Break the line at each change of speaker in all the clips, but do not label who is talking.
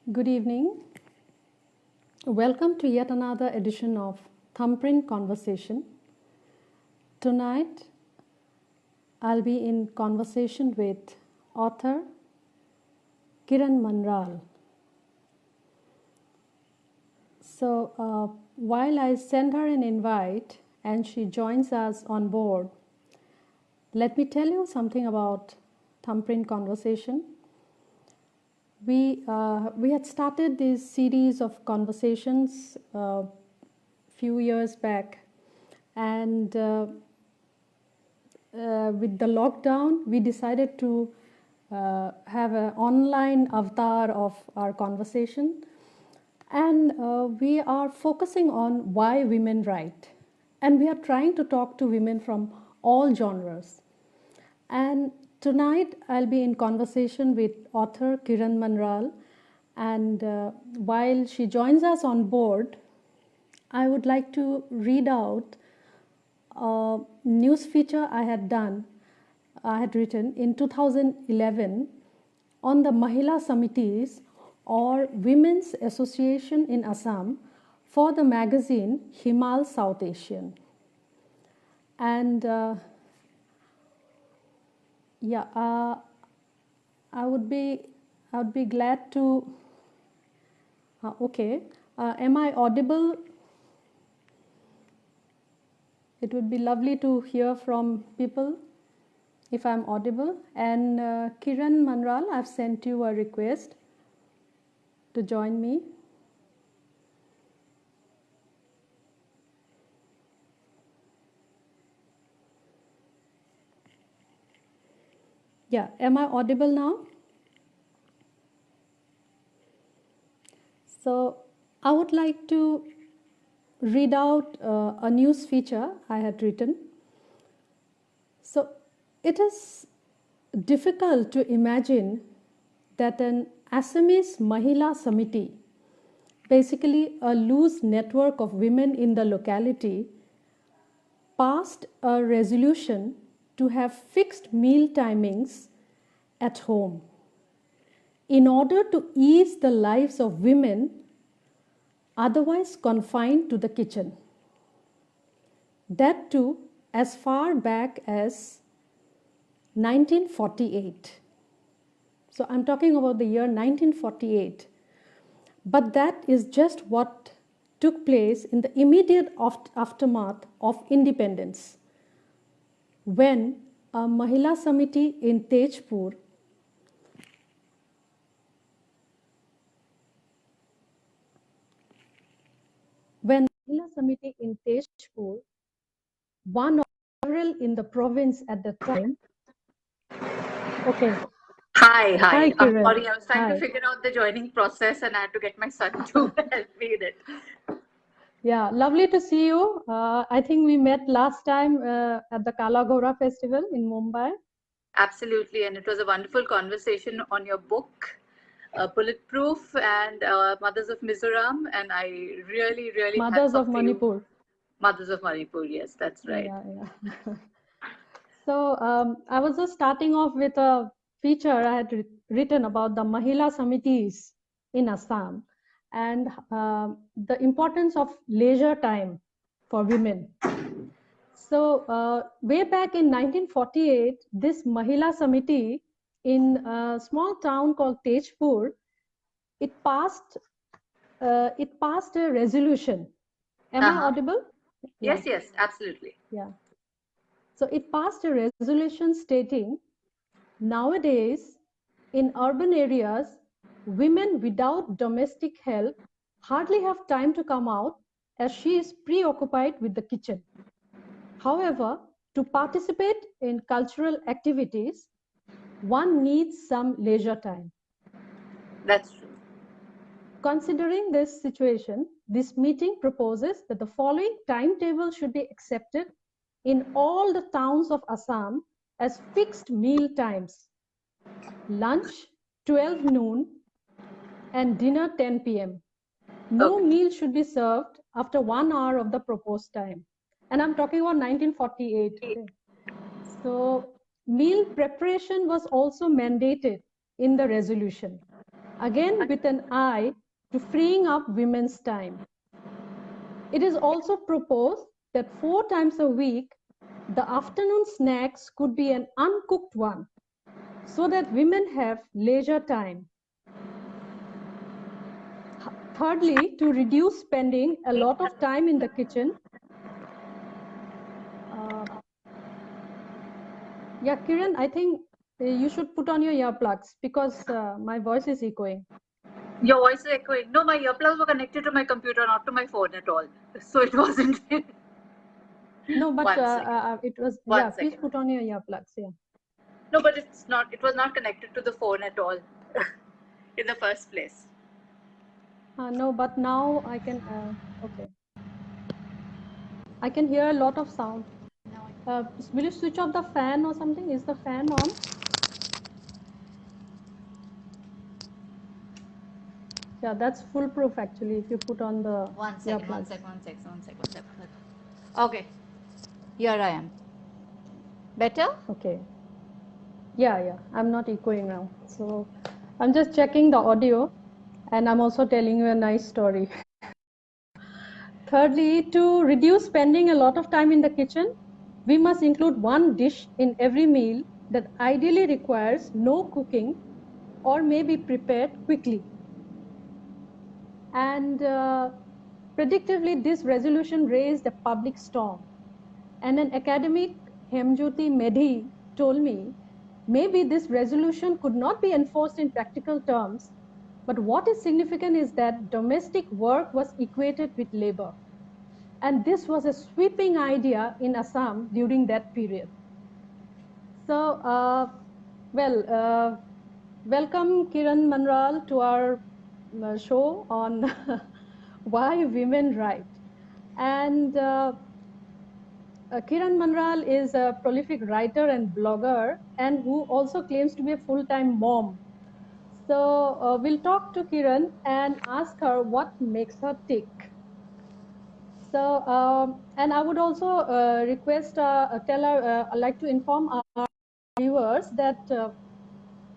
Good evening. Welcome to yet another edition of Thumbprint Conversation. Tonight, I'll be in conversation with author Kiran Manral. So, while I send her an invite and she joins us on board, let me tell you something about Thumbprint Conversation. We had started this series of conversations few years back, and with the lockdown, we decided to have an online avatar of our conversation, and we are focusing on why women write, and we are trying to talk to women from all genres. And tonight I'll be in conversation with author Kiran Manral, and while she joins us on board, I would like to read out a news feature I had written in 2011 on the Mahila Samitis or Women's Association in Assam for the magazine Himal South Asian. And I would be glad to. Okay, am I audible? It would be lovely to hear from people if I'm audible. And Kiran Manral, I've sent you a request to join me. Yeah, am I audible now? So I would like to read out a news feature I had written. So it is difficult to imagine that an Assamese Mahila Samiti, basically a loose network of women in the locality, passed a resolution to have fixed meal timings at home in order to ease the lives of women otherwise confined to the kitchen. That too as far back as 1948. So I'm talking about the year 1948. But that is just what took place in the immediate aftermath of independence, when a Mahila Samiti in Tejpur one of several in the province at the time. Okay.
Hi.
Hi,
I'm
Kiran.
sorry, I was trying
Hi.
to figure out the joining process and I had to get my son to help me with it.
Yeah, lovely to see you. I think we met last time at the Kala Gora festival in Mumbai.
Absolutely, and it was a wonderful conversation on your book, Bulletproof and Mothers of Mizoram, and I really
Mothers
hats
of
off to you.
Manipur.
Mothers of Manipur, yes, that's right.
Yeah. So I was just starting off with a feature I had written about the Mahila Samitis in Assam and the importance of leisure time for women. So way back in 1948, this Mahila Samiti in a small town called Tejpur, it passed a resolution. Am I audible?
Yes, absolutely.
Yeah. So it passed a resolution stating, nowadays, in urban areas, women without domestic help hardly have time to come out as she is preoccupied with the kitchen. However, to participate in cultural activities, one needs some leisure time.
That's true.
Considering this situation, this meeting proposes that the following timetable should be accepted in all the towns of Assam as fixed meal times. Lunch 12 noon and dinner 10 p.m. No meal should be served after 1 hour of the proposed time. And I'm talking about 1948. Okay. So meal preparation was also mandated in the resolution. again with an eye to freeing up women's time. It is also proposed that 4 times a week, the afternoon snacks could be an uncooked one, so that women have leisure time. Thirdly, to reduce spending a lot of time in the kitchen. Yeah, Kiran, I think you should put on your earplugs because my voice is echoing.
Your voice is echoing. No, my earplugs were connected to my computer, not to my phone at all. So it wasn't.
No, but
One second.
it was,
One
yeah, please
second.
put on your earplugs, yeah.
No, but it's not. It was not connected to the phone at all in the first place.
No, but now I can, okay. I can hear a lot of sound. Will you switch off the fan or something? Is the fan on? Yeah, that's foolproof actually if you put on the
One second.
earplugs.
Okay. Here I am. Better?
Okay. Yeah, I'm not echoing now. So I'm just checking the audio and I'm also telling you a nice story. Thirdly, to reduce spending a lot of time in the kitchen, we must include one dish in every meal that ideally requires no cooking or may be prepared quickly. And predictably, this resolution raised a public storm. And an academic, Hemjyoti Medhi, told me, maybe this resolution could not be enforced in practical terms, but what is significant is that domestic work was equated with labor. And this was a sweeping idea in Assam during that period. So, welcome Kiran Manral to our show on why women write. And Kiran Manral is a prolific writer and blogger, and who also claims to be a full-time mom. So we'll talk to Kiran and ask her what makes her tick. So, and I would also request, I'd like to inform our viewers that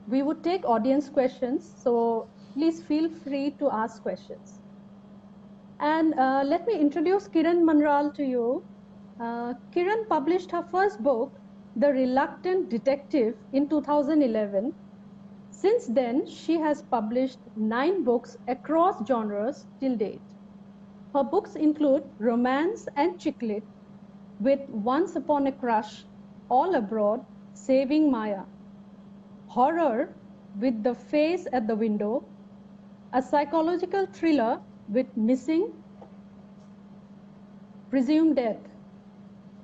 we would take audience questions. So please feel free to ask questions. And let me introduce Kiran Manral to you. Kiran published her first book, The Reluctant Detective, in 2011. Since then, she has published 9 books across genres till date. Her books include romance and chick lit, with Once Upon a Crush, All Abroad, Saving Maya, horror with The Face at the Window, a psychological thriller with Missing, Presumed Death,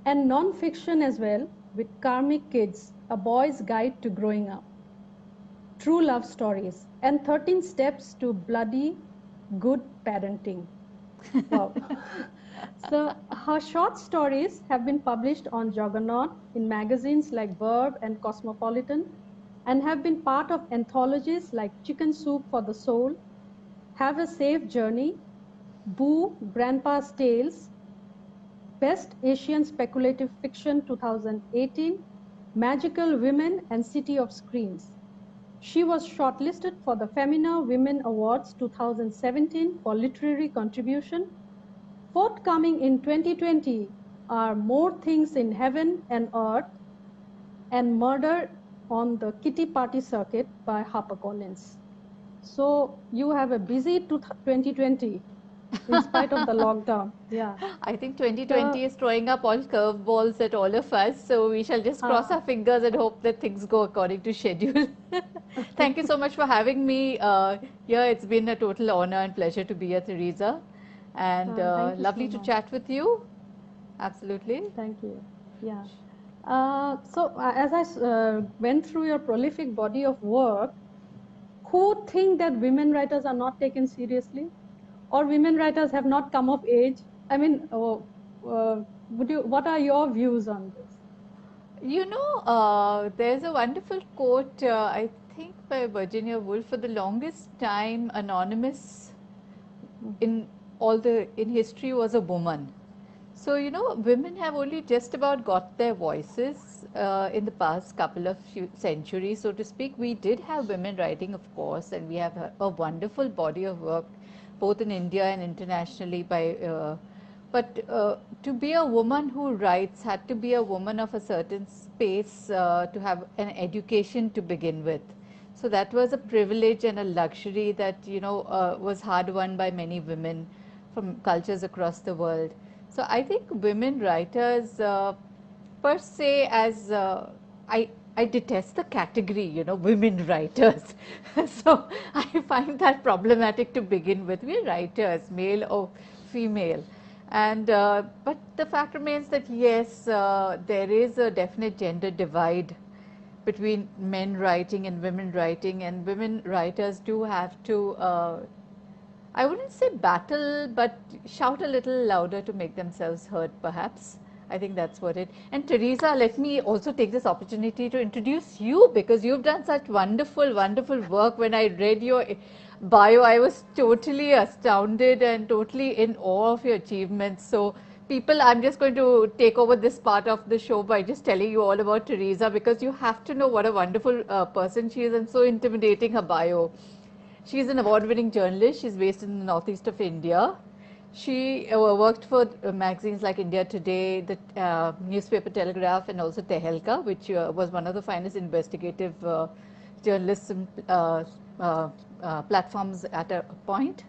and non-fiction as well with Karmic Kids, A Boy's Guide to Growing Up, True Love Stories, and 13 Steps to Bloody Good Parenting. Wow. So her short stories have been published on Juggernaut in magazines like Verb and Cosmopolitan, and have been part of anthologies like Chicken Soup for the Soul, Have a Safe Journey, Boo, Grandpa's Tales, Best Asian Speculative Fiction 2018, Magical Women and City of Screams. She was shortlisted for the Femina Women Awards 2017 for literary contribution. Forthcoming in 2020 are More Things in Heaven and Earth and Murder on the Kitty Party Circuit by HarperCollins. So you have a busy 2020 in spite of the lockdown. Yeah.
I think 2020 is throwing up all curveballs at all of us. So we shall just cross our fingers and hope that things go according to schedule. Thank you so much for having me here. It's been a total honor and pleasure to be here, Teresa. And lovely to chat with you. Absolutely.
Thank you. Yeah. So as I went through your prolific body of work, who think that women writers are not taken seriously, or women writers have not come of age? I mean, what are your views on this?
You know, there's a wonderful quote, I think by Virginia Woolf. For the longest time, anonymous in history was a woman. So, you know, women have only just about got their voices in the past couple of centuries, so to speak. We did have women writing, of course, and we have a wonderful body of work, both in India and internationally. But to be a woman who writes had to be a woman of a certain space to have an education to begin with. So that was a privilege and a luxury that, you know, was hard won by many women from cultures across the world. So I think women writers, per se, as I detest the category, you know, women writers. So I find that problematic to begin with. We're writers, male or female. And but the fact remains that yes, there is a definite gender divide between men writing and women writing, and women writers do have to I wouldn't say battle, but shout a little louder to make themselves heard, perhaps. I think that's what it. And Teresa, let me also take this opportunity to introduce you, because you've done such wonderful, wonderful work. When I read your bio, I was totally astounded and totally in awe of your achievements. So, people, I'm just going to take over this part of the show by just telling you all about Teresa, because you have to know what a wonderful person she is, and so intimidating her bio. She is an award-winning journalist. She's based in the northeast of India. She worked for magazines like India Today, the newspaper Telegraph, and also Tehelka, which was one of the finest investigative journalism platforms at a point.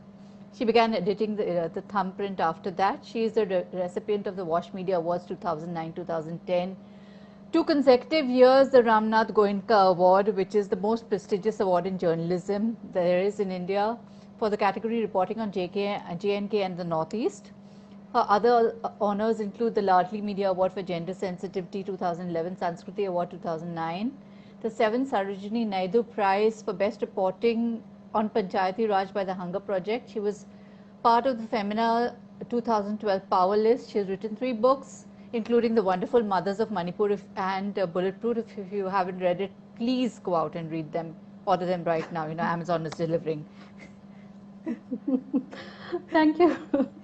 She began editing the Thumbprint after that. She is the recipient of the Wash Media Awards 2009-2010. 2 consecutive years, the Ramnath Goenka Award, which is the most prestigious award in journalism there is in India, for the category reporting on JNK and the Northeast. Her other honors include the Ladli Media Award for Gender Sensitivity 2011, Sanskriti Award 2009, the 7th Sarojini Naidu Prize for Best Reporting on Panchayati Raj by the Hunger Project. She was part of the Femina 2012 Power List. She has written 3 books, including The Wonderful Mothers of Manipur and Bulletproof. If you haven't read it, please go out and read them. Order them right now. You know, Amazon is delivering.
Thank you.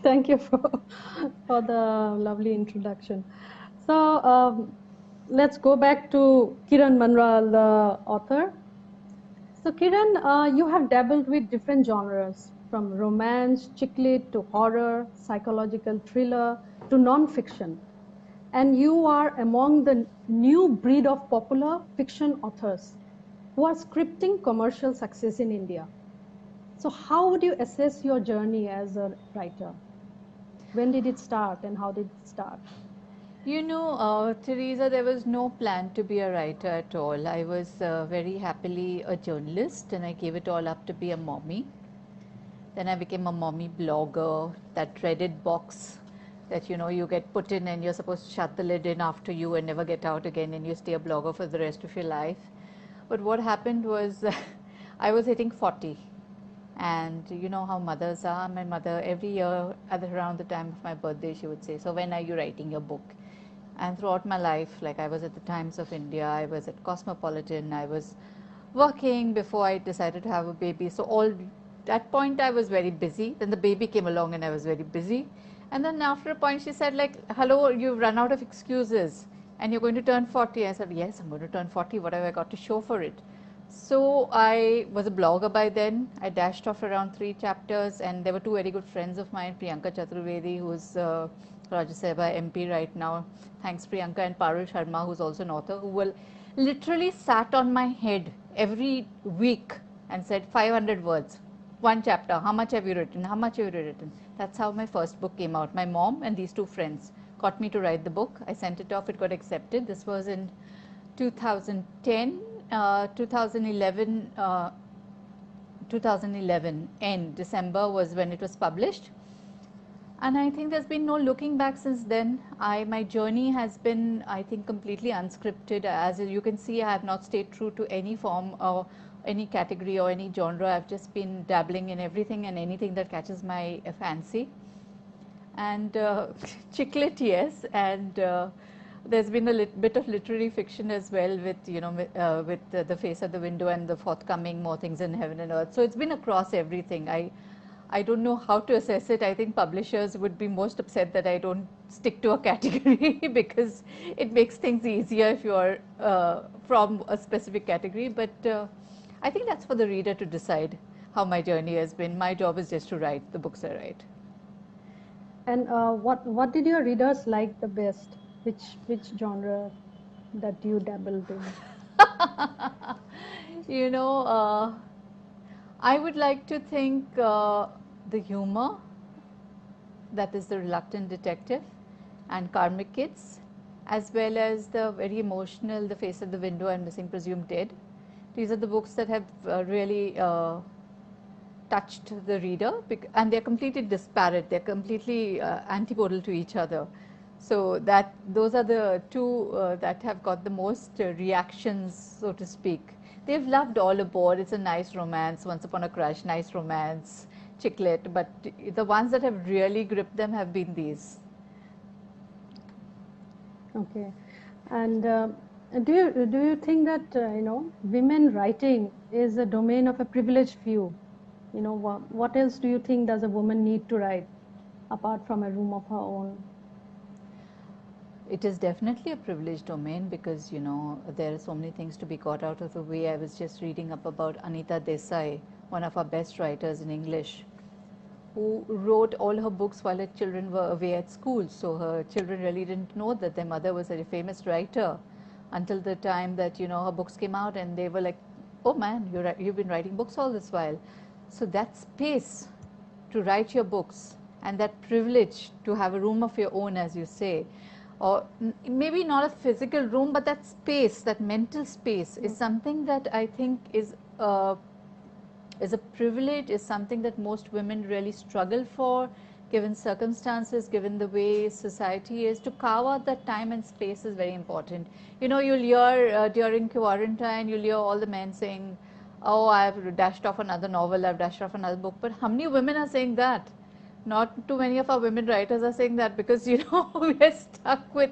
Thank you for the lovely introduction. So let's go back to Kiran Manral, the author. So Kiran, you have dabbled with different genres, from romance, chick lit to horror, psychological thriller to non-fiction. And you are among the new breed of popular fiction authors who are scripting commercial success in India. So how would you assess your journey as a writer? When did it start and how did it start?
You know, Teresa, there was no plan to be a writer at all. I was very happily a journalist, and I gave it all up to be a mommy. Then I became a mommy blogger, that dreaded box that, you know, you get put in and you're supposed to shut the lid in after you and never get out again, and you stay a blogger for the rest of your life. But what happened was I was hitting 40. And you know how mothers are. My mother, every year at around the time of my birthday, she would say, "So when are you writing your book?" And throughout my life, like I was at the Times of India, I was at Cosmopolitan, I was working before I decided to have a baby. So all that point I was very busy. Then the baby came along and I was very busy. And then after a point she said, like, "Hello, you've run out of excuses and you're going to turn 40. I said, "Yes, I'm going to turn 40. What have I got to show for it?" So I was a blogger by then. I dashed off around 3 chapters, and there were 2 very good friends of mine, Priyanka Chaturvedi, who's Rajya Sabha MP right now. Thanks, Priyanka, and Parul Sharma, who's also an author, who will literally sat on my head every week and said 500 words, 1 chapter. How much have you written? How much have you written? That's how my first book came out. My mom and these 2 friends got me to write the book. I sent it off. It got accepted. This was in 2010. 2011 end December was when it was published, and I think there's been no looking back since then. My journey has been, I think, completely unscripted. As you can see, I have not stayed true to any form or any category or any genre. I've just been dabbling in everything and anything that catches my fancy. And chick lit, yes, and there's been a bit of literary fiction as well, with, you know, with The Face at the Window and the forthcoming More Things in Heaven and Earth. So it's been across everything. I I don't know how to assess it. I think publishers would be most upset that I don't stick to a category because it makes things easier if you're from a specific category. But I think that's for the reader to decide how my journey has been. My job is just to write the books I write.
And what did your readers like the best? Which genre that you dabbled in?
You know, I would like to think the humor, that is The Reluctant Detective and Karmic Kids, as well as the very emotional The Face at the Window and Missing Presumed Dead. These are the books that have really touched the reader, and they're completely disparate. They're completely antipodal to each other. So that those are the two that have got the most reactions, so to speak. They've loved All Aboard. It's a nice romance. Once Upon a Crush, nice romance, chick lit. But the ones that have really gripped them have been these.
Okay, and do you think that women writing is a domain of a privileged few? What else do you think does a woman need to write apart from a room of her own?
It is definitely a privileged domain because there are so many things to be got out of the way. I was just reading up about Anita Desai, one of our best writers in English, who wrote all her books while her children were away at school. So her children really didn't know that their mother was a famous writer until the time that her books came out, and they were like, "Oh man, you've been writing books all this while." So that space to write your books and that privilege to have a room of your own, as you say, or maybe not a physical room, but that space, that mental space, is something that I think is a privilege, is something that most women really struggle for, given circumstances, given the way society is. To carve out that time and space is very important. You'll hear during quarantine, you'll hear all the men saying, "Oh, I've dashed off another novel, I've dashed off another book." But how many women are saying that? Not too many of our women writers are saying that, because we're stuck with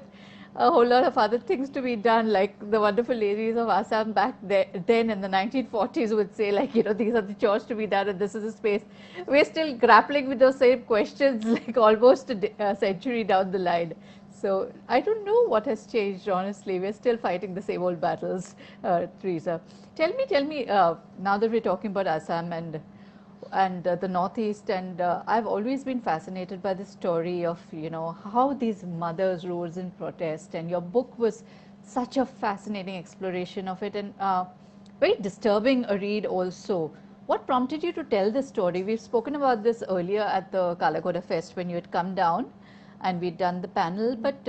a whole lot of other things to be done, like the wonderful ladies of Assam back then in the 1940s would say, like, these are the chores to be done and this is the space. We're still grappling with those same questions like almost a century down the line. So I don't know what has changed, honestly. We're still fighting the same old battles, Teresa. Tell me, now that we're talking about Assam and the Northeast, and I've always been fascinated by the story of how these mothers rose in protest, and your book was such a fascinating exploration of it, and very disturbing a read also. What prompted you to tell this story? We've spoken about this earlier at the Kalakoda Fest when you had come down and we'd done the panel, but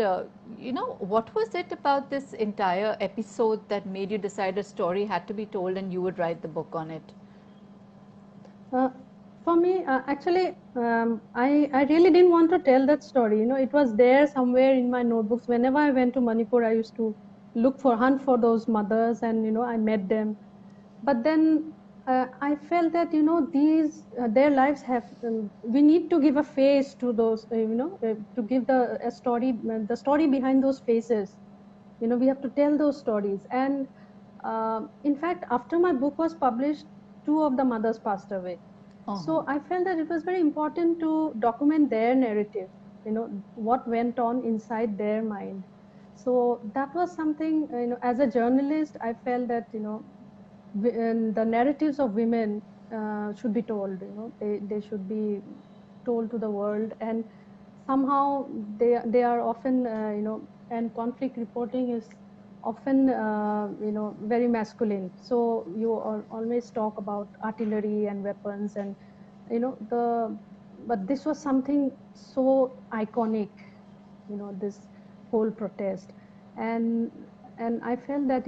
what was it about this entire episode that made you decide a story had to be told and you would write the book on it?
For me, actually, I really didn't want to tell that story. It was there somewhere in my notebooks. Whenever I went to Manipur, I used to hunt for those mothers, and I met them. But then I felt that these their lives have. We need to give a face to those. To give a story, the story behind those faces. We have to tell those stories. And in fact, after my book was published, two of the mothers passed away. So I felt that it was very important to document their narrative, what went on inside their mind. So that was something, as a journalist, I felt that, the narratives of women should be told, they should be told to the world. And somehow they are often, and conflict reporting is often, very masculine. So you always talk about artillery and weapons, and but this was something so iconic, this whole protest. And I felt that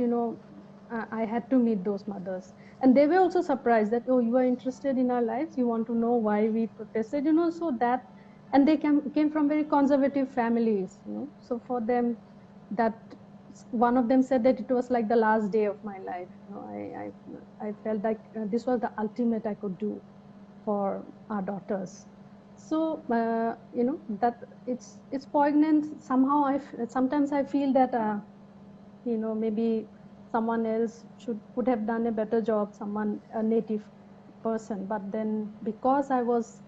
I had to meet those mothers, and they were also surprised that, oh, you are interested in our lives, you want to know why we protested, so that. And they came from very conservative families, so for them, that one of them said that it was like the last day of my life. I felt like this was the ultimate I could do for our daughters. So that it's poignant somehow. Sometimes I feel that maybe someone else could have done a better job, a native person. But then, because I was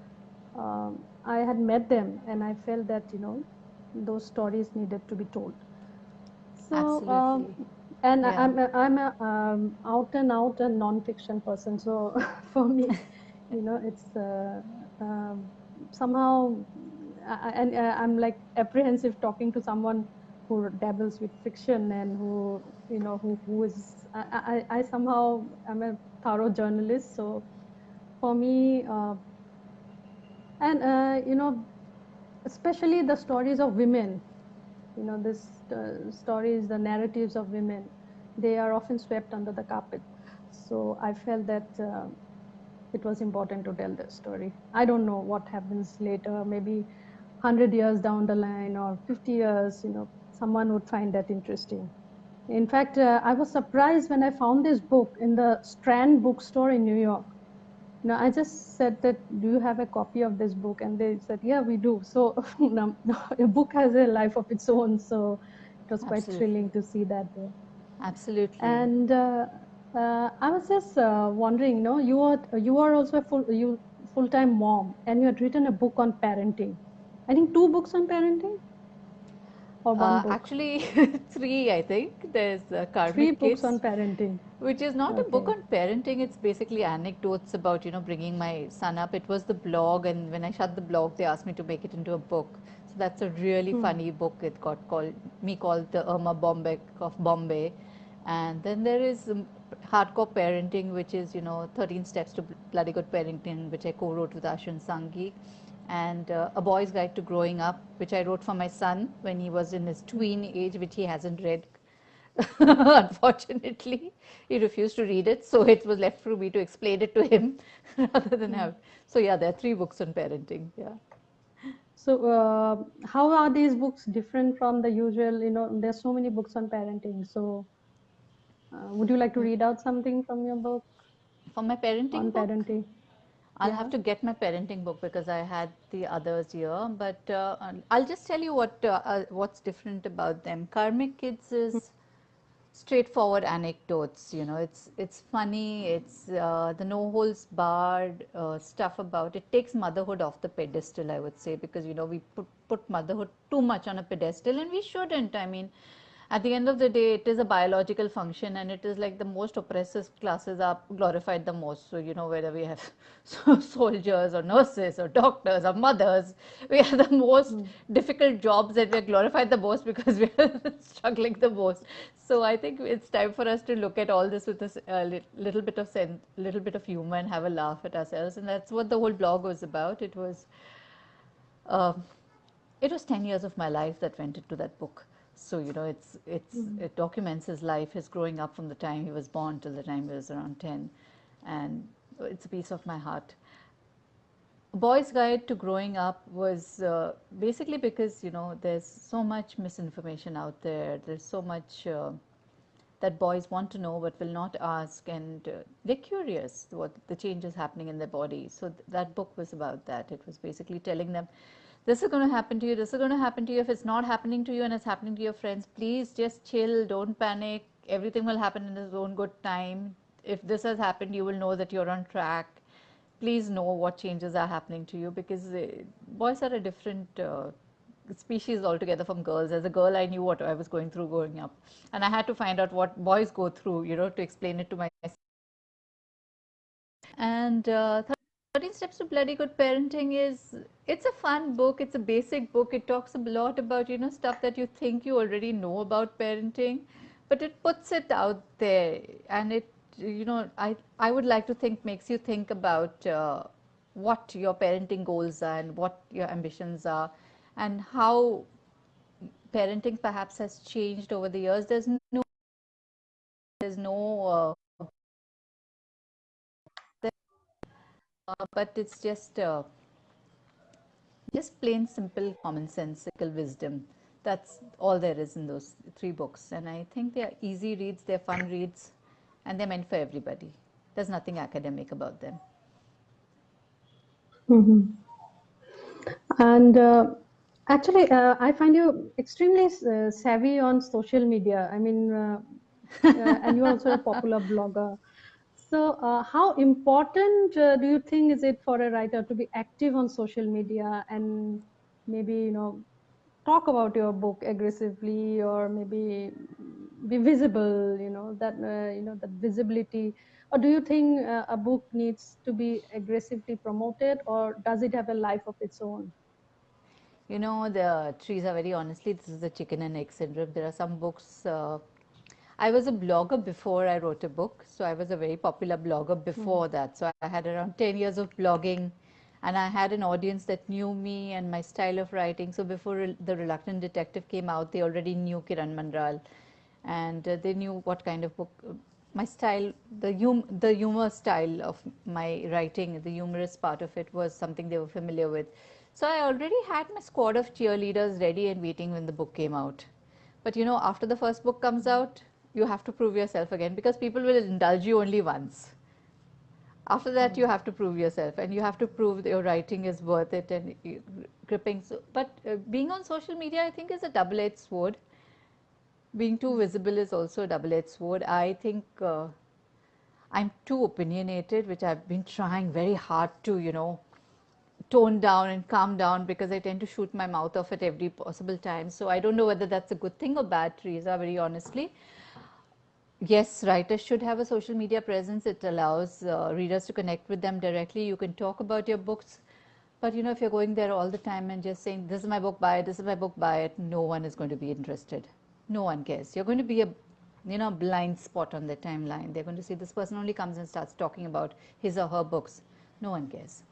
I had met them, and I felt that those stories needed to be told. So,
Absolutely.
and
Yeah.
I'm a out and out a non-fiction person. So for me, it's somehow, and I'm like apprehensive talking to someone who dabbles with fiction and who is I somehow am a thorough journalist. So for me, and especially the stories of women, this stories, the narratives of women, they are often swept under the carpet. So I felt that it was important to tell the story. I don't know what happens later, maybe 100 years down the line or 50 years, someone would find that interesting. In fact, I was surprised when I found this book in the Strand bookstore in New York. I just said that, do you have a copy of this book? And they said, yeah, we do. So a book has a life of its own. So it was quite
Absolutely.
thrilling to see that there.
Absolutely.
And I was just wondering, you are also a full-time mom, and you had written a book on parenting. I think 2 books on parenting or 1 book.
Actually, three, I think. There's
3
Karmic
books on
Kids,
parenting.
which is not a book
Okay.
on parenting. It's basically anecdotes about, bringing my son up. It was the blog, and when I shut the blog, they asked me to make it into a book. So that's a really
Hmm.
funny book. It got called the Irma Bombek of Bombay. And then there is Hardcore Parenting, which is, 13 Steps to Bloody Good Parenting, which I co-wrote with Ashwin Sanghi, and A Boy's Guide to Growing Up, which I wrote for my son when he was in his tween age, which he hasn't read. Unfortunately, he refused to read it, so it was left for me to explain it to him rather than
Hmm.
have. So yeah, there are 3 books on parenting. Yeah.
So, how are these books different from the usual? There's so many books on parenting. So, would you like to read out something from your book
For my parenting
on
book,
parenting?
I'll have
Yeah.
to get my parenting book because I had the others here. But I'll just tell you what's different about them. Karmic Kids
Hmm.
is straightforward anecdotes. It's funny. It's the no holds barred stuff about it. Takes motherhood off the pedestal, I would say, because we put motherhood too much on a pedestal, and we shouldn't. I mean, at the end of the day, it is a biological function, and it is like the most oppressive classes are glorified the most. So whether we have soldiers or nurses or doctors or mothers, we are the most
Hmm.
difficult jobs that we are glorified the most because we are struggling the most. So I think it's time for us to look at all this with a little bit of sense, little bit of humor, and have a laugh at ourselves. And that's what the whole blog was about. Uh, it was 10 years of my life that went into that book. So
Hmm.
it documents his life, his growing up from the time he was born till the time he was around 10, and it's a piece of my heart. Boy's Guide to Growing Up was basically because there's so much misinformation out there. There's so much that boys want to know but will not ask, and they're curious what the changes happening in their body. So that book was about that. It was basically telling them, this is going to happen to you, this is going to happen to you. If it's not happening to you and it's happening to your friends, please just chill, don't panic. Everything will happen in its own good time. If this has happened, you will know that you're on track. Please know what changes are happening to you, because boys are a different species altogether from girls. As a girl, I knew what I was going through growing up, and I had to find out what boys go through, to explain it to myself. And 13 Steps to Bloody Good Parenting it's a fun book. It's a basic book. It talks a lot about, stuff that you think you already know about parenting, but it puts it out there, and I would like to think makes you think about what your parenting goals are and what your ambitions are, and how parenting perhaps has changed over the years. There's no but it's just plain simple commonsensical wisdom. That's all there is in those 3 books, and I think they're easy reads, they're fun reads, and they're meant for everybody. There's nothing academic about them.
Hmm. And actually, I find you extremely savvy on social media. I mean, and you're also a popular blogger. So, how important do you think is it for a writer to be active on social media and maybe, talk about your book aggressively, or maybe be visible, that visibility? Or do you think a book needs to be aggressively promoted, or does it have a life of its own?
You know, the trees are very honestly, this is the chicken and egg syndrome. There are some books. I was a blogger before I wrote a book, so I was a very popular blogger before that. So I had around 10 years of blogging, and I had an audience that knew me and my style of writing. So before The Reluctant Detective came out, they already knew Kiran Mandral, and they knew what kind of book, my style, the humor style of my writing, the humorous part of it was something they were familiar with. So I already had my squad of cheerleaders ready and waiting when the book came out. But you know, after the first book comes out, you have to prove yourself again, because people will indulge you only once. After that, you have to prove yourself, and you have to prove that your writing is worth it and gripping. So, but being on social media, I think, is a double-edged sword. Being too visible is also a double-edged sword. I think I'm too opinionated, which I've been trying very hard to, tone down and calm down, because I tend to shoot my mouth off at every possible time. So I don't know whether that's a good thing or bad, Teresa, very honestly. Yes, writers should have a social media presence. It allows readers to connect with them directly. You can talk about your books, but you know, if you're going there all the time and just saying, "This is my book, buy it. This is my book, buy it," no one is going to be interested. No one cares. You're going to be a, blind spot on their timeline. They're going to see this person only comes and starts talking about his or her books. No one cares.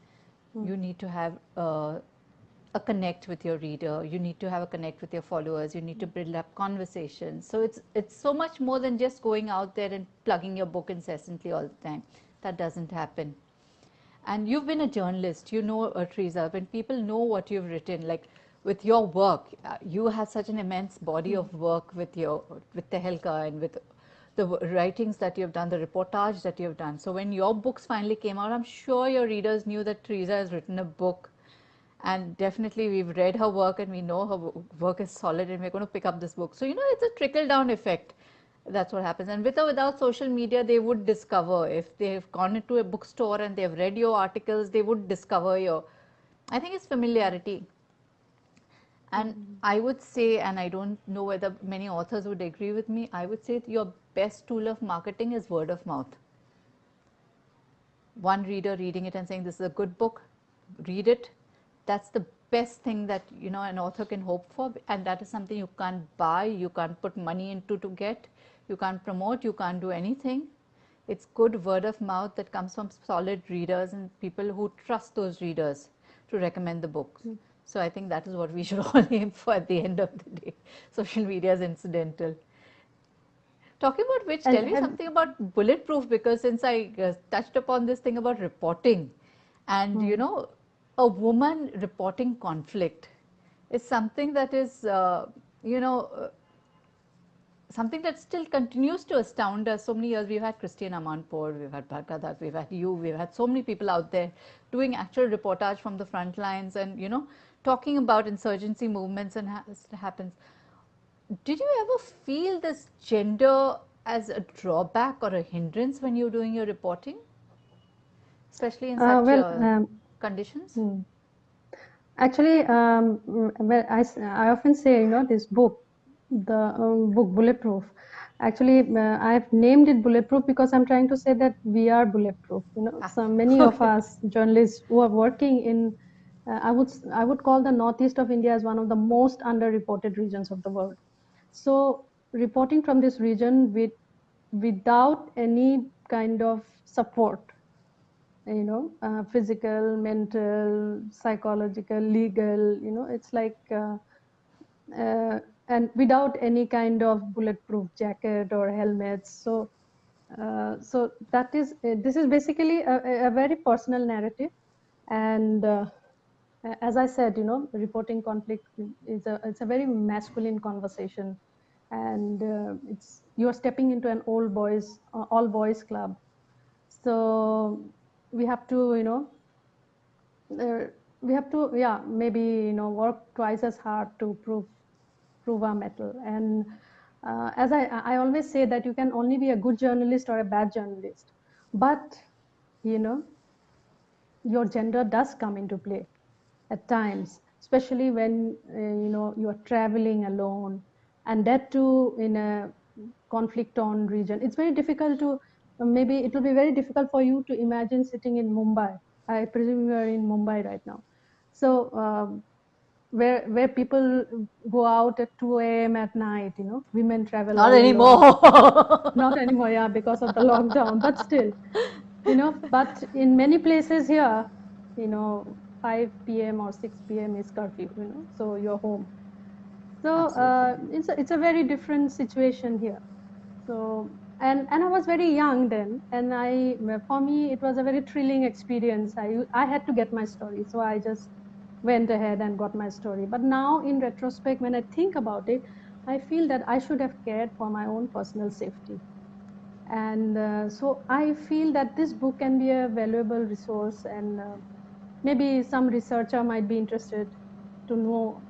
You need to have a connect with your reader. You need to have a connect with your followers. You need to build up conversations. So it's so much more than just going out there and plugging your book incessantly all the time. That doesn't happen. And you've been a journalist, Teresa, when people know what you've written, like with your work, you have such an immense body of work with Tehelka and with the writings that you've done, the reportage that you've done. So when your books finally came out, I'm sure your readers knew that Teresa has written a book, and definitely we've read her work and we know her work is solid, and we're going to pick up this book. So, it's a trickle down effect. That's what happens. And with or without social media, they would discover. If they've gone into a bookstore and they've read your articles, they would discover I think it's familiarity. And I would say, and I don't know whether many authors would agree with me, I would say your best tool of marketing is word of mouth. One reader reading it and saying, "This is a good book, read it." That's the best thing that an author can hope for, and that is something you can't buy, you can't put money into to get, you can't promote, you can't do anything. It's good word of mouth that comes from solid readers and people who trust those readers to recommend the books. So I think that is what we should all aim for at the end of the day. Social media is incidental. Talking about which, tell
And
me something about Bulletproof, because since I touched upon this thing about reporting, and a woman reporting conflict is something that is, you know, uh, something that still continues to astound us. So many years we've had Christine Amanpour, we've had Bhargava, we've had you, we've had so many people out there doing actual reportage from the front lines, and talking about insurgency movements and happens. Did you ever feel this gender as a drawback or a hindrance when you're doing your reporting, especially in such
well,
conditions?
hmm. Actually, well, I often say, this book, the book Bulletproof. Actually, I've named it Bulletproof because I'm trying to say that we are bulletproof. So many of
Okay.
us journalists who are working in, I would call the northeast of India as one of the most underreported regions of the world. So reporting from this region without any kind of support, physical, mental, psychological, legal, it's like, and without any kind of bulletproof jacket or helmets. So that is, this is basically a very personal narrative. And as I said, reporting conflict it's a very masculine conversation. And you're stepping into an all boys club. So we have to, yeah, maybe, work twice as hard to prove our mettle. And as I always say that you can only be a good journalist or a bad journalist, but you know, your gender does come into play at times, especially when you are traveling alone, and that too in a conflict-torn region. It's very difficult to, maybe it will be very difficult for you to imagine sitting in Mumbai. I presume you are in Mumbai right now. So where people go out at 2 a.m. at night, women travel
Not
all alone.
anymore.
Not anymore, yeah, because of the lockdown, but still, but in many places here, 5 p.m. or 6 p.m. is curfew, so you're home. So
Absolutely.
it's a very different situation here. So and I was very young then, and for me it was a very thrilling experience. I had to get my story, so I just went ahead and got my story. But now in retrospect, when I think about it, I feel that I should have cared for my own personal safety. And so I feel that this book can be a valuable resource, and maybe some researcher might be interested to know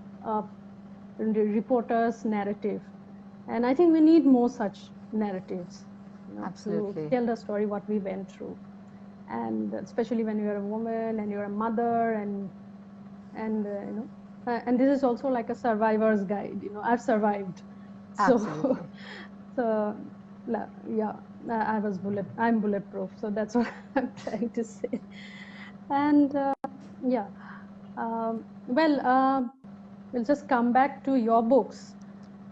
the reporter's narrative. And I think we need more such narratives, to
Absolutely.
tell the story what we went through. And especially when you're a woman and you're a mother, and this is also like a survivor's guide. I've survived, so
Absolutely.
so yeah, I'm bulletproof, so that's what I'm trying to say. And yeah, well, we'll just come back to your books.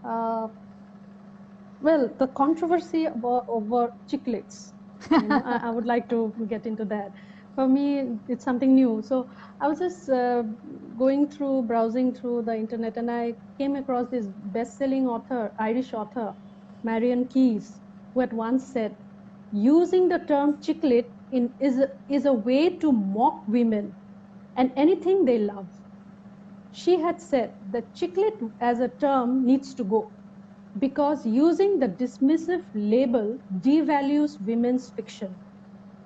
uh, well, the controversy over chiclets, I would like to get into that. For me, it's something new. So I was just browsing through the internet, and I came across this best-selling author, Irish author, Marian Keyes, who had once said, "Using the term chiclet is a way to mock women and anything they love." She had said that chiclet as a term needs to go because using the dismissive label devalues women's fiction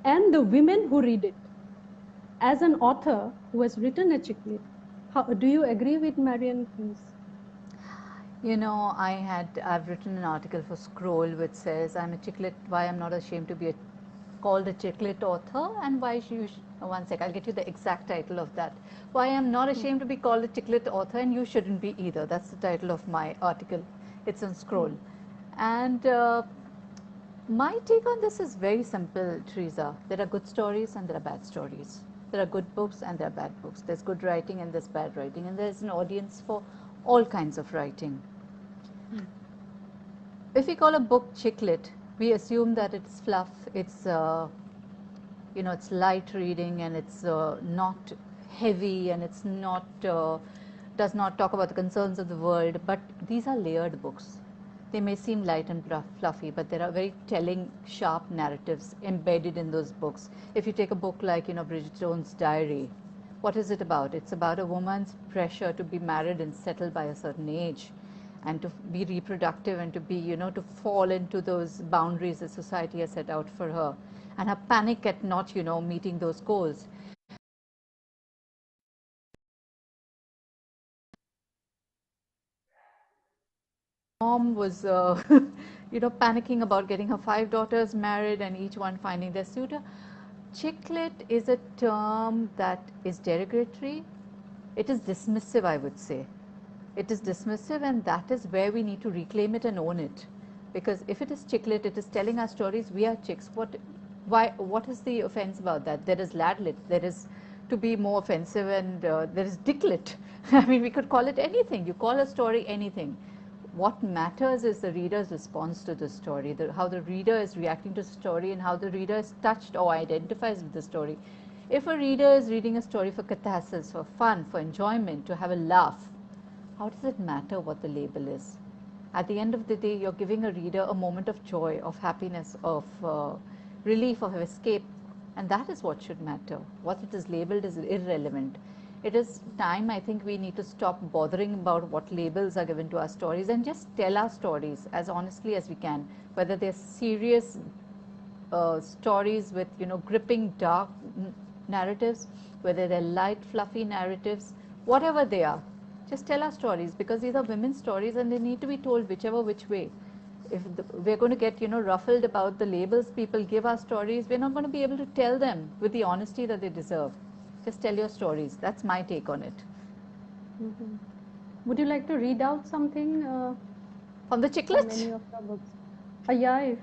and the women who read it. As an author who has written a chiclet, do you agree with Marian Keyes?
I've written an article for Scroll which says I'm a chiclet, why I'm not ashamed to be called a chiclet author, and why one sec, I'll get you the exact title of that. Why I'm not
Hmm.
ashamed to be called a chiclet author, and you shouldn't be either. That's the title of my article. It's on Scroll.
Hmm.
And my take on this is very simple, Teresa. There are good stories and there are bad stories. There are good books and there are bad books. There's good writing and there's bad writing, and there's an audience for all kinds of writing.
Hmm.
If we call a book chicklet, we assume that it's fluff, it's light reading, and it's not heavy, and it's not does not talk about the concerns of the world. But these are layered books. They may seem light and fluffy, but there are very telling, sharp narratives embedded in those books. If you take a book like Bridget Jones' Diary, what is it about? It's about a woman's pressure to be married and settled by a certain age, and to be reproductive, and to be, to fall into those boundaries that society has set out for her, and her panic at not, meeting those goals. Mom was, panicking about getting her 5 daughters married and each one finding their suitor. Chicklet is a term that is derogatory. It is dismissive, I would say. It is dismissive, and that is where we need to reclaim it and own it. Because if it is chicklet, it is telling our stories. We are chicks. What is the offense about that? There is ladlet. There is, to be more offensive, and there is dicklet. I mean, we could call it anything. You call a story anything. What matters is the reader's response to the story, how the reader is reacting to the story, and how the reader is touched or identifies with the story. If a reader is reading a story for catharsis, for fun, for enjoyment, to have a laugh, how does it matter what the label is? At the end of the day, you're giving a reader a moment of joy, of happiness, of relief, of escape, and that is what should matter. What it is labeled is irrelevant. It is time, I think, we need to stop bothering about what labels are given to our stories and just tell our stories as honestly as we can, whether they're serious stories with, gripping dark narratives, whether they're light fluffy narratives, whatever they are. Just tell our stories, because these are women's stories and they need to be told whichever which way. if we're going to get, ruffled about the labels people give our stories, we're not going to be able to tell them with the honesty that they deserve. Just tell your stories. That's my take on it.
Mm-hmm. Would you like to read out something
from the chicklet?
From any of your books? Yeah, if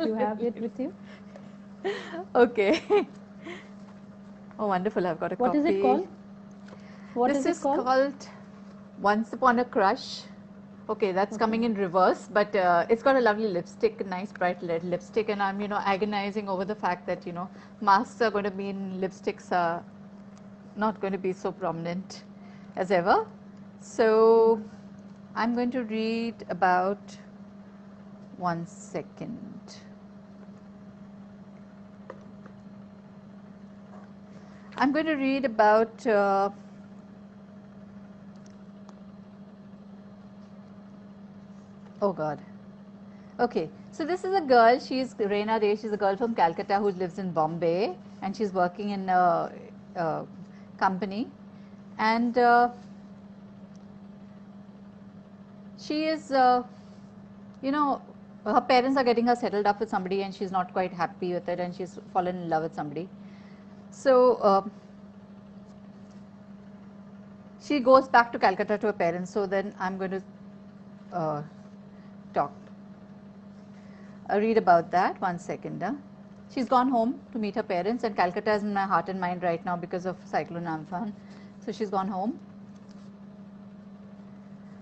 you have it with you.
Okay. Oh, wonderful! I've got a
What
copy.
What is it called?
This is called Once Upon a Crush. Okay, that's coming in reverse, but it's got a lovely lipstick, nice bright red lipstick, and I'm, agonizing over the fact that, masks are going to mean lipsticks are not going to be so prominent as ever. So I'm going to read about, 1 second. I'm going to read about oh God. Okay, so this is a girl, she's Reina Dey, she's a girl from Calcutta who lives in Bombay, and she's working in a company, and she is, her parents are getting her settled up with somebody and she's not quite happy with it, and she's fallen in love with somebody. So she goes back to Calcutta to her parents, so then I'm going to read about that. 1 second. She's gone home to meet her parents, and Calcutta is in my heart and mind right now because of Cyclone Amphan. So she's gone home.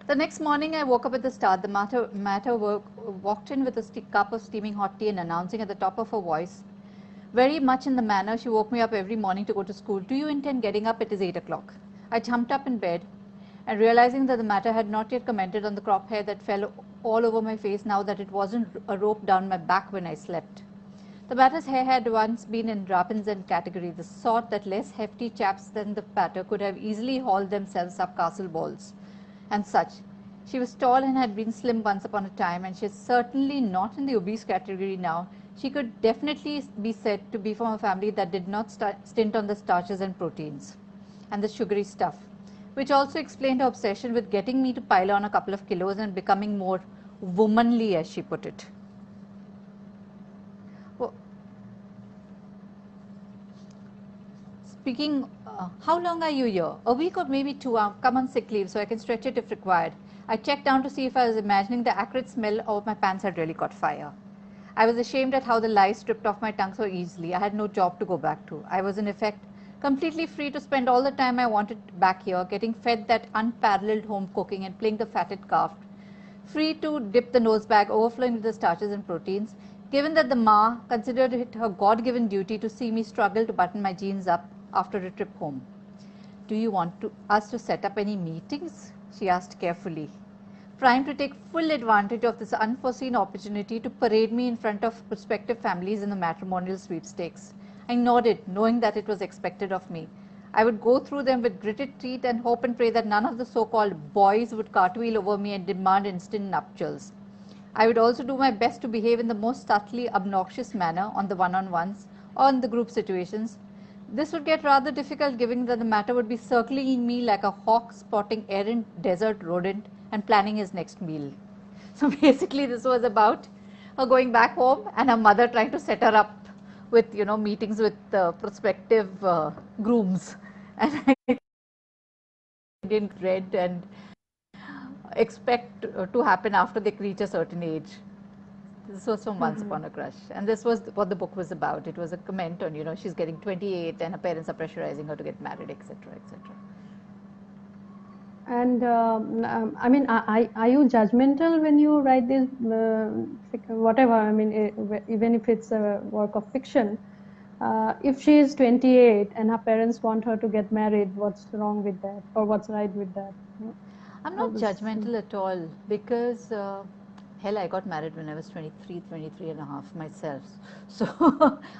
The next morning, I woke up at the start. The matter walked in with a cup of steaming hot tea and announcing at the top of her voice, very much in the manner she woke me up every morning to go to school, "Do you intend getting up? It is 8 o'clock." I jumped up in bed, and realizing that the matter had not yet commented on the crop hair that fell all over my face now that it wasn't a rope down my back when I slept. The matter's hair had once been in Rapunzel category, the sort that less hefty chaps than the patter could have easily hauled themselves up castle walls and such. She was tall and had been slim once upon a time, and she is certainly not in the obese category now. She could definitely be said to be from a family that did not stint on the starches and proteins and the sugary stuff, which also explained her obsession with getting me to pile on a couple of kilos and becoming more womanly, as she put it. Well, speaking, how long are you here? A week or maybe 2. I'll come on sick leave so I can stretch it if required. I checked down to see if I was imagining the acrid smell of my pants had really caught fire. I was ashamed at how the lies stripped off my tongue so easily. I had no job to go back to. I was in effect completely free to spend all the time I wanted back here, getting fed that unparalleled home cooking and playing the fatted calf. Free to dip the nose bag overflowing with the starches and proteins, given that the Ma considered it her God-given duty to see me struggle to button my jeans up after a trip home. "Do you want us to set up any meetings?" she asked carefully, primed to take full advantage of this unforeseen opportunity to parade me in front of prospective families in the matrimonial sweepstakes. I nodded, knowing that it was expected of me. I would go through them with gritted teeth and hope and pray that none of the so-called boys would cartwheel over me and demand instant nuptials. I would also do my best to behave in the most subtly obnoxious manner on the one-on-ones or in the group situations. This would get rather difficult given that the matter would be circling me like a hawk spotting errant desert rodent and planning his next meal. So basically this was about her going back home and her mother trying to set her up with, meetings with prospective grooms. And I didn't read and expect to happen after they reach a certain age. This was from Once Upon a Crush, and this was what the book was about. It was a comment on, she's getting 28 and her parents are pressurizing her to get married, etc., etc.
And I mean, are you judgmental when you write this, whatever? I mean, even if it's a work of fiction, if she is 28 and her parents want her to get married, what's wrong with that, or what's right with that?
I'm not judgmental at all, because hell, I got married when I was 23 and a half myself. So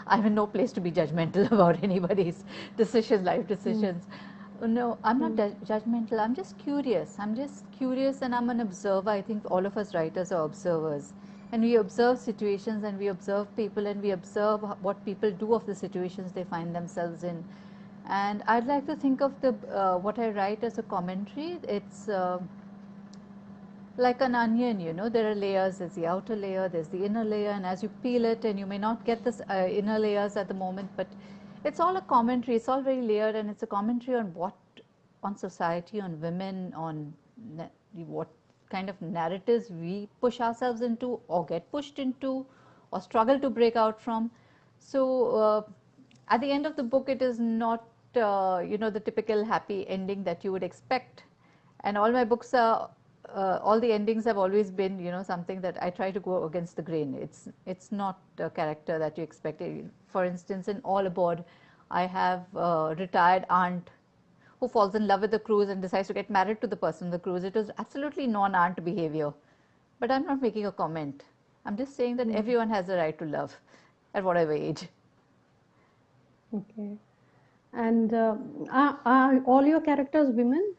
I'm in no place to be judgmental about anybody's decisions, life decisions. No, I'm not judgmental. I'm just curious. And I'm an observer. I think all of us writers are observers. And we observe situations and we observe people and we observe what people do of the situations they find themselves in. And I'd like to think of the what I write as a commentary. It's like an onion, you know, there are layers. There's the outer layer, there's the inner layer, and as you peel it, and you may not get this inner layers at the moment, but it's all a commentary. It's all very layered, and it's a commentary on on society, on women, on what kind of narratives we push ourselves into, or get pushed into, or struggle to break out from. So at the end of the book, it is not you know, the typical happy ending that you would expect. And all my books are all the endings have always been, you know, something that I try to go against the grain. It's not a character that you expect. For instance, in All Aboard, I have a retired aunt who falls in love with the cruise and decides to get married to the person on the cruise. It is absolutely non-aunt behavior. But I'm not making a comment. I'm just saying that everyone has a right to love at whatever age.
Okay. And are all your characters women?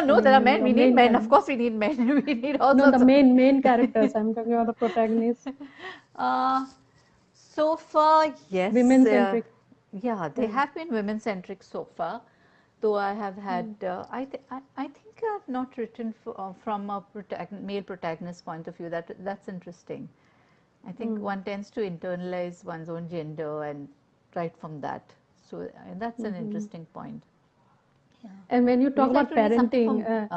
No, there are men.
Your
We need
main
men. Of course, we need men. We need all
No,
sorts
the
of
main characters. I'm talking about the protagonists.
Uh, so far, yes.
Women centric.
Yeah, they have been women centric so far. Though I have had, I think I've not written from a male protagonist point of view. That's interesting. I think one tends to internalize one's own gender and write from that. So that's an interesting point. Yeah.
And when you
Would
talk
you like
about
to read something
parenting,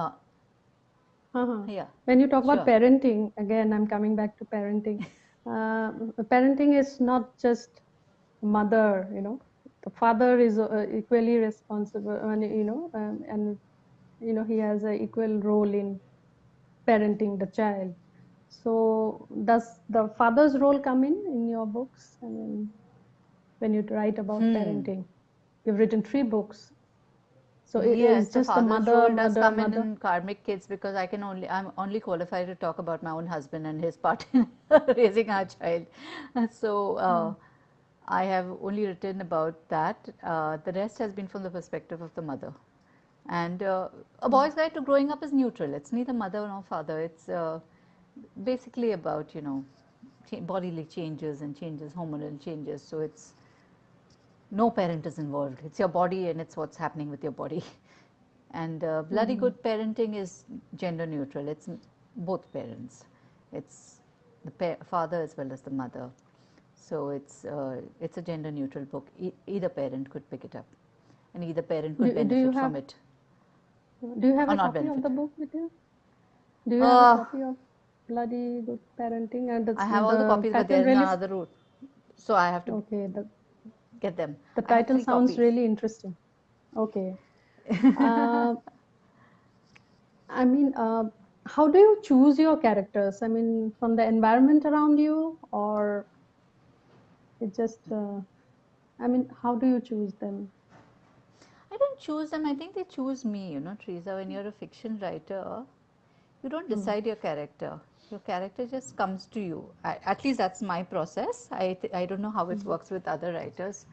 from? Yeah.
when you talk about
Sure.
parenting, again, I'm coming back to parenting. Parenting is not just mother, you know, the father is equally responsible, and you know, he has an equal role in parenting the child. So does the father's role come in your books? I mean, when you write about parenting, you've written 3 books. So it
Yes,
is
the
just the
father's role does
mother,
come
mother.
in Karmic Kids, because I'm only qualified to talk about my own husband and his part in raising our child. So I have only written about that. The rest has been from the perspective of the mother. And A Boy's Guide to Growing Up is neutral. It's neither mother nor father. It's basically about, you know, bodily changes and changes, hormonal changes. So it's no parent is involved. It's your body and it's what's happening with your body. And Bloody Good Parenting is gender neutral. It's both parents. It's the father as well as the mother. So it's a gender neutral book. Either parent could pick it up, and either parent could benefit from it.
Do you have
or
a
not
copy of
benefit.
the book with you? Do you have a copy of Bloody Good Parenting? And
I have all the copies, but
title
they're in
really
another route, so I have to
okay.
get them.
The
I have
title
3
sounds
copies.
really interesting. Okay. I mean, how do you choose your characters? I mean, from the environment around you, or it just, I mean, how do you choose them?
I don't choose them. I think they choose me. You know, Teresa, when you're a fiction writer, you don't decide your character. Your character just comes to you. At least that's my process. I don't know how it works with other writers.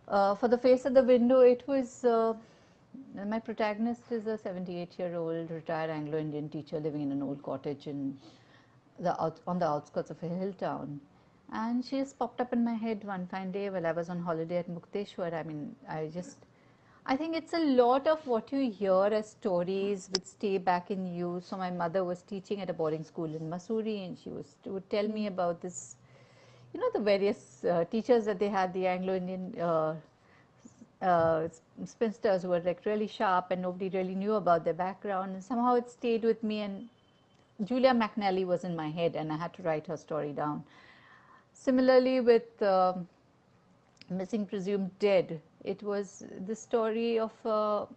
For The Face at the Window, it was my protagonist is a 78-year-old retired Anglo-Indian teacher living in an old cottage on the outskirts of a hill town. And she just popped up in my head one fine day while I was on holiday at Mukteshwar. I mean, I think it's a lot of what you hear as stories which stay back in you. So my mother was teaching at a boarding school in Mussoorie, and would tell me about this, you know, the various teachers that they had, the Anglo-Indian spinsters who were like really sharp, and nobody really knew about their background, and somehow it stayed with me. And Julia McNally was in my head, and I had to write her story down. Similarly with Missing Presumed Dead, it was the story of a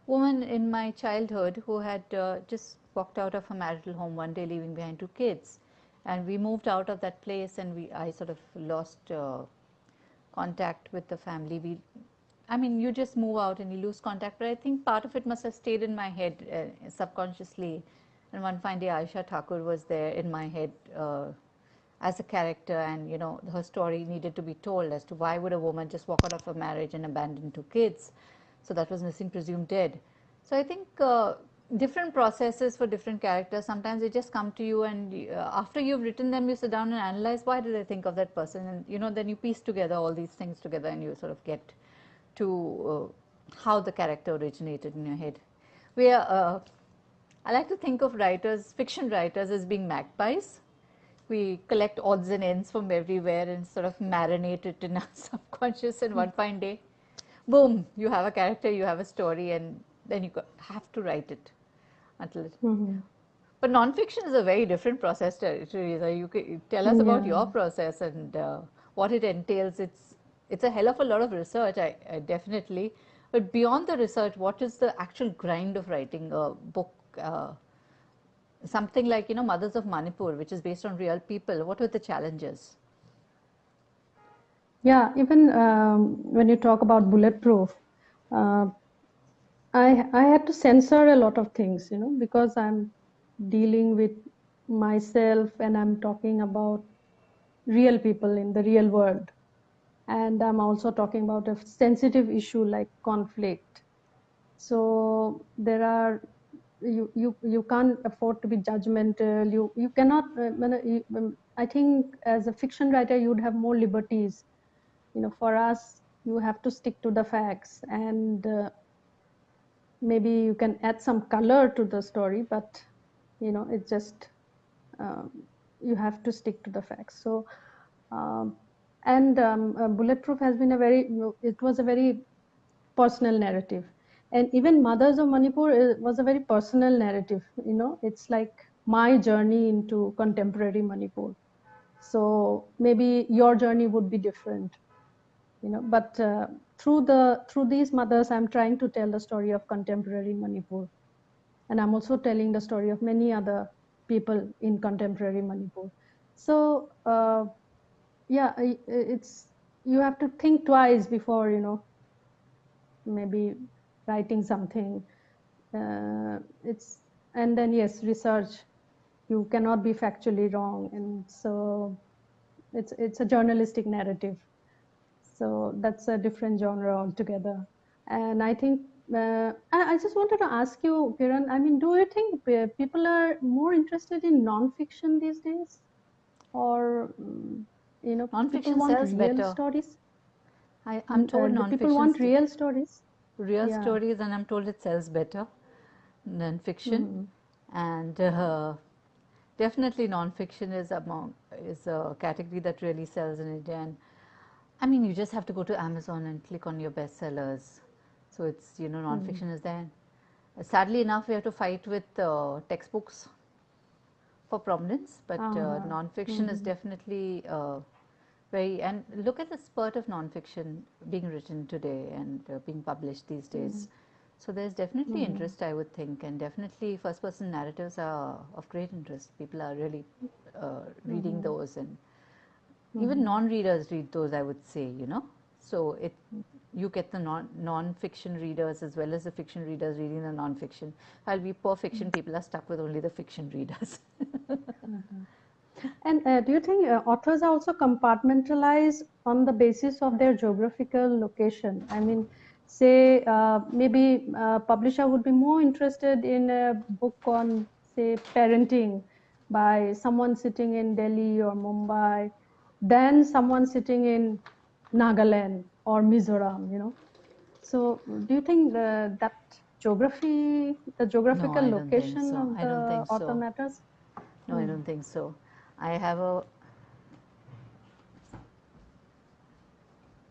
woman in my childhood who had just walked out of her marital home one day, leaving behind 2 kids. And we moved out of that place, and I sort of lost contact with the family. I mean, you just move out and you lose contact, but I think part of it must have stayed in my head subconsciously. And one fine day, Aisha Thakur was there in my head as a character, and you know, her story needed to be told as to why would a woman just walk out of a marriage and abandon 2 kids. So that was Missing Presumed Dead. So I think different processes for different characters. Sometimes they just come to you, and after you've written them, you sit down and analyze, why did I think of that person, and you know, then you piece together all these things together, and you sort of get to how the character originated in your head. I like to think of writers, fiction writers, as being magpies. We collect odds and ends from everywhere and sort of marinate it in our subconscious, and one fine day, boom, you have a character, you have a story, and then you have to write it until it. But non-fiction is a very different process, Teresa. You could tell us about
Yeah.
your process and what it entails. It's a hell of a lot of research, I definitely. But beyond the research, what is the actual grind of writing a book? Something like, Mothers of Manipur, which is based on real people. What were the challenges?
Yeah, even when you talk about Bulletproof, uh, I had to censor a lot of things, because I'm dealing with myself and I'm talking about real people in the real world. And I'm also talking about a sensitive issue like conflict. So there are you can't afford to be judgmental. You cannot. I think as a fiction writer, you'd have more liberties. For us, you have to stick to the facts, and maybe you can add some color to the story, but it's just um, you have to stick to the facts. So and Bulletproof has been it was a very personal narrative, and even Mothers of Manipur was a very personal narrative. It's like my journey into contemporary Manipur. So maybe your journey would be different, but through these mothers, I'm trying to tell the story of contemporary Manipur, and I'm also telling the story of many other people in contemporary Manipur. So yeah, it's you have to think twice before maybe writing something. It's and then yes, research. You cannot be factually wrong, and so it's a journalistic narrative. So that's a different genre altogether. And I think I just wanted to ask you, Kiran. I mean, do you think people are more interested in non-fiction these days, or people
Non-fiction
want
sells
real
better.
stories?
I'm told
Do people
non-fiction,
want real stories?
real
Yeah.
stories, and I'm told it sells better than fiction. And definitely non-fiction is a category that really sells in India. And I mean, you just have to go to Amazon and click on your bestsellers. So it's, non-fiction is there. Sadly enough, we have to fight with textbooks for prominence, but non-fiction is definitely very, and look at the spurt of non-fiction being written today and being published these days. So there's definitely interest, I would think, and definitely first-person narratives are of great interest. People are really reading those, and even non-readers read those, I would say, So you get the non-fiction readers as well as the fiction readers reading the non-fiction. While we poor fiction people are stuck with only the fiction readers.
And do you think authors are also compartmentalized on the basis of their geographical location? I mean, say maybe a publisher would be more interested in a book on, say, parenting by someone sitting in Delhi or Mumbai than someone sitting in Nagaland or Mizoram. So do you think that the
No,
geographical
I don't think
location
so.
of
I don't
the
think
author
so.
matters?
No, I don't think so. I have a.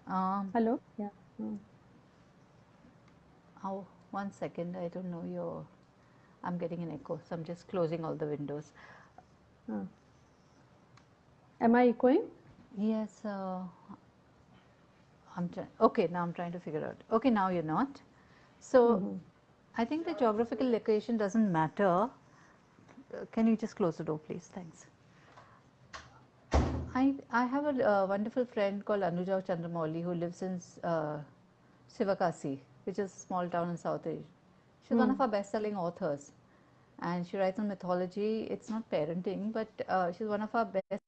Hello? Yeah. Mm.
Oh, 1 second. I don't know your. I'm getting an echo, so I'm just closing all the windows.
Am I echoing?
Yes. Okay, now I'm trying to figure out. Okay, now you're not. So, I think the geographical location doesn't matter. Can you just close the door, please? Thanks. I have a wonderful friend called Anuja Chandramouli who lives in Sivakasi, which is a small town in South Asia. She's one of our best-selling authors, and she writes on mythology. It's not parenting, but she's one of our best.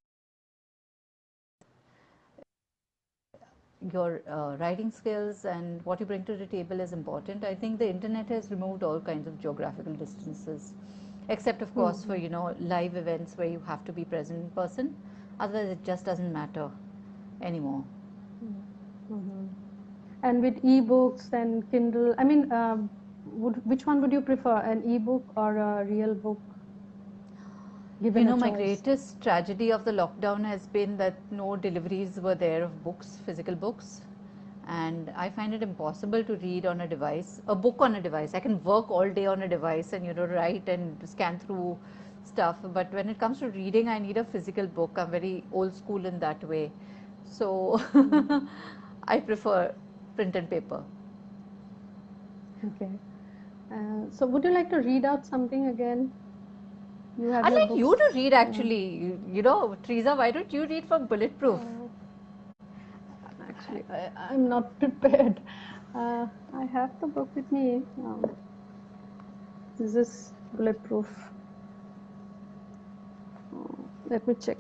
Your writing skills and what you bring to the table is important. I think the internet has removed all kinds of geographical distances, except of course for live events where you have to be present in person. Otherwise, it just doesn't matter anymore.
And with ebooks and Kindle, I mean, which one would you prefer, an e-book or a real book? Given a
My
choice.
greatest tragedy of the lockdown has been that no deliveries were there of books, physical books. And I find it impossible to read on a device, a book on a device. I can work all day on a device and, write and scan through stuff. But when it comes to reading, I need a physical book. I'm very old school in that way. So I prefer print and paper.
Okay. So would you like to read out something again? You have
I'd
your
like
books.
you to read actually. Teresa, why don't you read from Bulletproof?
Actually, I'm not prepared. I have the book with me. This is Bulletproof. Let me check.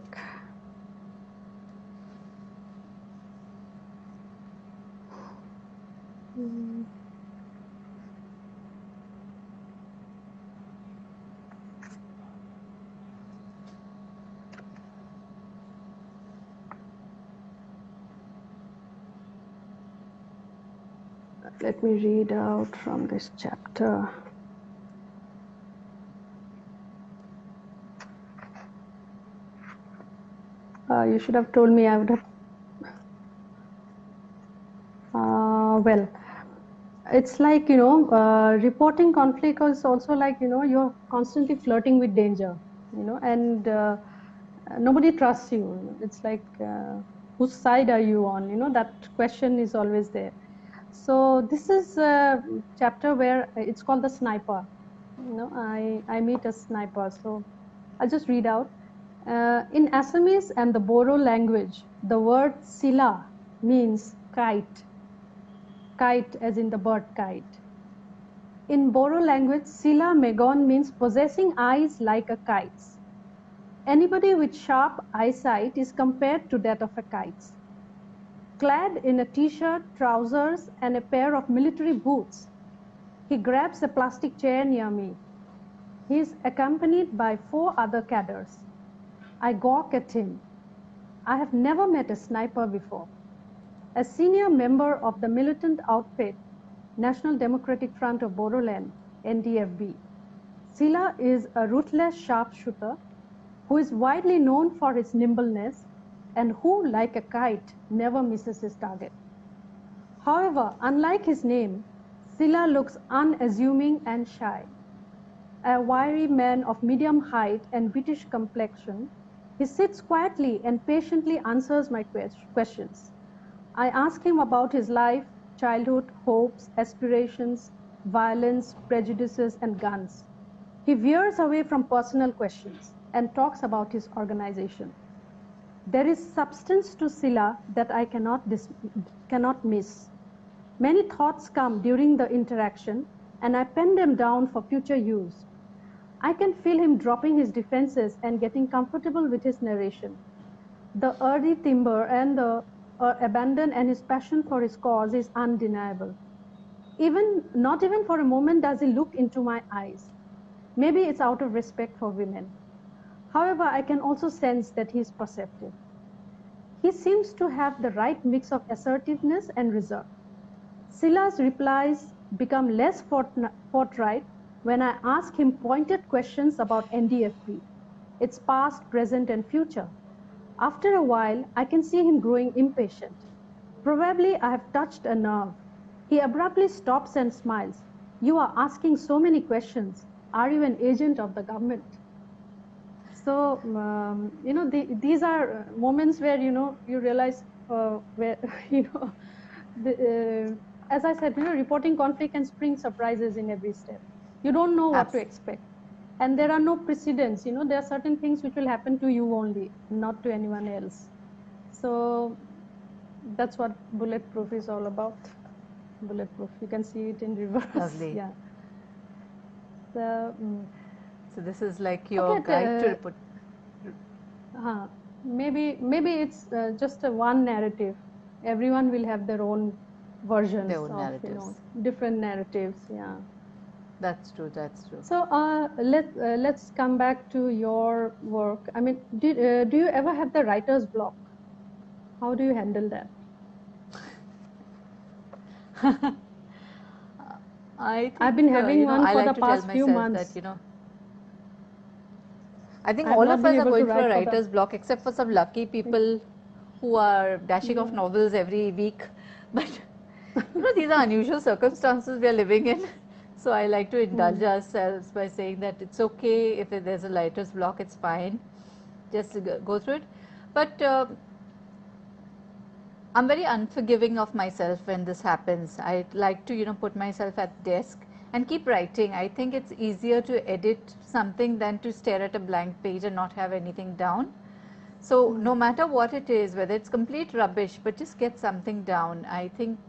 Let me read out from this chapter. You should have told me. I would have. Well, it's like, reporting conflict is also like, you're constantly flirting with danger, and nobody trusts you. It's like, whose side are you on? That question is always there. So this is a chapter where it's called the sniper. I meet a sniper. So I'll just read out. In Assamese and the Bodo language, the word sila means kite. Kite as in the bird kite. In Bodo language, sila megon means possessing eyes like a kite's. Anybody with sharp eyesight is compared to that of a kite's. Clad in a t-shirt, trousers, and a pair of military boots, he grabs a plastic chair near me. He is accompanied by 4 other cadres. I gawk at him. I have never met a sniper before. A senior member of the militant outfit, National Democratic Front of Bodoland, NDFB. Sila is a ruthless sharpshooter who is widely known for his nimbleness and who, like a kite, never misses his target. However, unlike his name, Sila looks unassuming and shy. A wiry man of medium height and British complexion, he sits quietly and patiently answers my questions. I ask him about his life, childhood, hopes, aspirations, violence, prejudices, and guns. He veers away from personal questions and talks about his organization. There is substance to Sila that I cannot miss. Many thoughts come during the interaction, and I pen them down for future use. I can feel him dropping his defenses and getting comfortable with his narration. The earthy timber and the abandon and his passion for his cause is undeniable. Not even for a moment does he look into my eyes. Maybe it's out of respect for women. However, I can also sense that he is perceptive. He seems to have the right mix of assertiveness and reserve. Sila's replies become less forthright when I ask him pointed questions about NDFB, its past, present, and future. After a while, I can see him growing impatient. Probably I have touched a nerve. He abruptly stops and smiles. You are asking so many questions. Are you an agent of the government? So, these are moments where, you realize where, as I said, reporting conflict can spring surprises in every step. You don't know what to expect. And there are no precedents, there are certain things which will happen to you only, not to anyone else. So that's what Bulletproof is all about. Bulletproof. You can see it in reverse.
Lovely.
Yeah.
So this is like your guide to report.
Maybe it's just one narrative. Everyone will have their own versions of different narratives. Yeah.
That's true. That's true.
So let's come back to your work. I mean, do you ever have the writer's block? How do you handle that?
I
I've
think,
been having one
I
for the
like to tell
past few
myself that,
months.
I think
I've
all
not
of
been
us are
able to
going through a
write for the.
writer's block, except for some lucky people who are dashing off
Yeah.
novels every week. But these are unusual circumstances we are living in. So I like to indulge ourselves by saying that it's okay if there's a writer's block, it's fine. Just go through it. But I'm very unforgiving of myself when this happens. I like to, put myself at desk and keep writing. I think it's easier to edit something than to stare at a blank page and not have anything down. So no matter what it is, whether it's complete rubbish, but just get something down. I think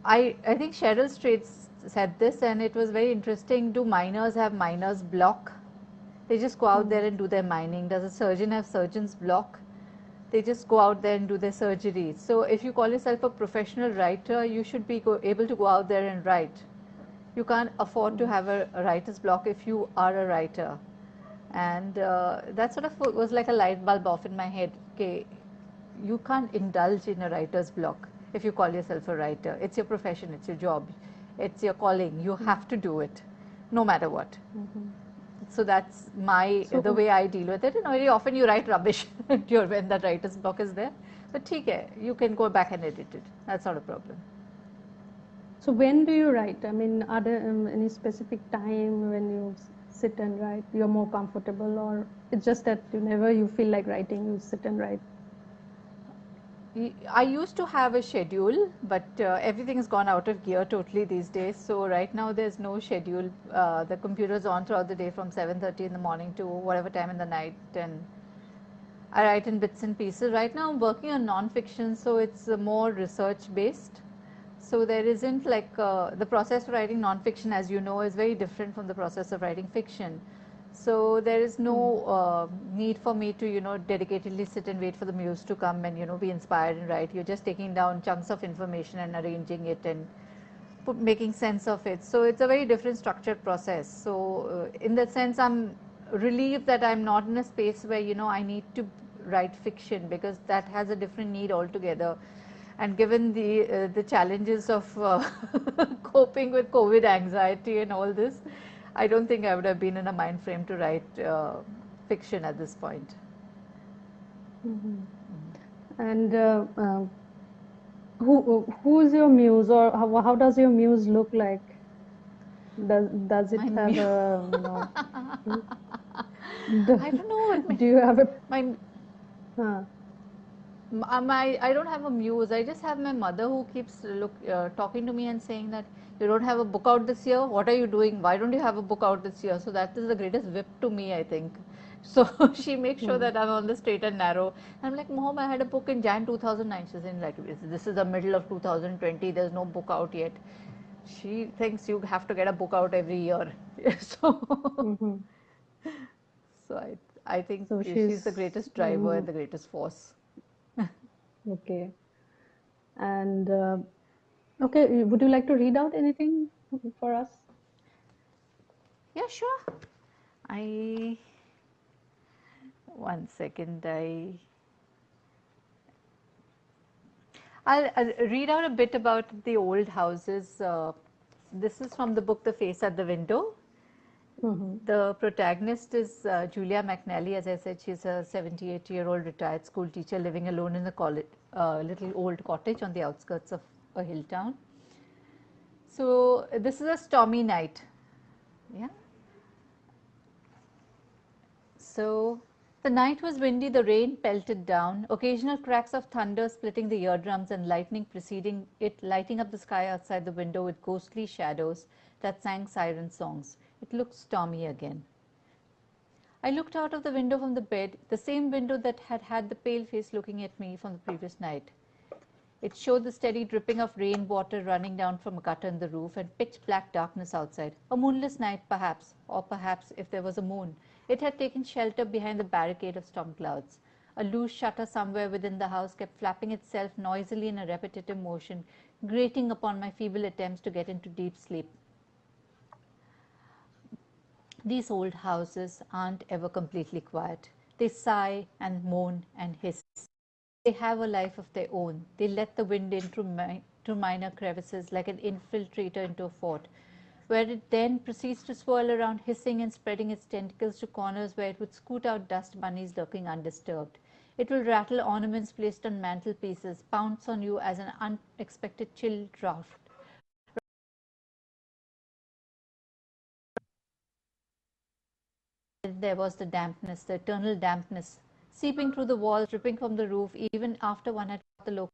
I think Cheryl Straits said this, and it was very interesting. Do miners have miners block? They just go out there and do their mining. Does a surgeon have surgeon's block? They just go out there and do their surgery. So if you call yourself a professional writer, you should be able to go out there and write. You can't afford to have a writer's block if you are a writer. And that sort of was like a light bulb off in my head. Okay, you can't indulge in a writer's block if you call yourself a writer. It's your profession, it's your job, it's your calling. You have to do it, no matter what. So that's the way I deal with it. Very often you write rubbish when that writer's block is there. But you can go back and edit it. That's not a problem.
So when do you write? I mean, are there any specific time when you sit and write? You're more comfortable, or it's just that whenever you feel like writing, you sit and write?
I used to have a schedule, but everything has gone out of gear totally these days. So right now there's no schedule. The computer's on throughout the day from 7:30 in the morning to whatever time in the night, and I write in bits and pieces. Right now I'm working on non-fiction, so it's more research based. So there isn't like the process of writing non-fiction, as you know, is very different from the process of writing fiction. So there is no need for me to, dedicatedly sit and wait for the muse to come and, be inspired and write. You're just taking down chunks of information and arranging it and making sense of it. So it's a very different structured process. So in that sense, I'm relieved that I'm not in a space where, I need to write fiction, because that has a different need altogether. And given the challenges of coping with COVID anxiety and all this, I don't think I would have been in a mind frame to write fiction at this point.
And who's your muse, or how does your muse look like? Does it have a
I don't know what
do you have a
my
huh.
I don't have a muse. I just have my mother who keeps talking to me and saying that you don't have a book out this year. What are you doing? Why don't you have a book out this year? So that is the greatest whip to me, I think. So she makes sure that I'm on the straight and narrow. I'm like, Mom, I had a book in Jan 2009. She's in like, this is the middle of 2020. There's no book out yet. She thinks you have to get a book out every year. So, I think
So
she's the
she's
greatest driver and the greatest force.
okay. And okay, would you like to read out anything for us?
Yeah, sure. I One second. I'll read out a bit about the old houses. This is from the book The Face at the Window. The protagonist is Julia McNally. As I said, she's a 78-year-old retired school teacher living alone in a little old cottage on the outskirts of a hill town. So this is a stormy night. Yeah. So the night was windy, the rain pelted down, occasional cracks of thunder splitting the eardrums and lightning preceding it, lighting up the sky outside the window with ghostly shadows that sang siren songs. It looked stormy again. I looked out of the window from the bed, the same window that had had the pale face looking at me from the previous night. It showed the steady dripping of rainwater running down from a gutter in the roof, and pitch black darkness outside. A moonless night, perhaps, or perhaps, if there was a moon, it had taken shelter behind the barricade of storm clouds. A loose shutter somewhere within the house kept flapping itself noisily in a repetitive motion, grating upon my feeble attempts to get into deep sleep. These old houses aren't ever completely quiet. They sigh and moan and hiss. They have a life of their own. They let the wind in through to minor crevices like an infiltrator into a fort, where it then proceeds to swirl around, hissing and spreading its tentacles to corners where it would scoot out dust bunnies lurking undisturbed. It will rattle ornaments placed on mantelpieces, pounce on you as an unexpected chill draught. There was the dampness, the eternal dampness, seeping through the walls, dripping from the roof, even after one had got the local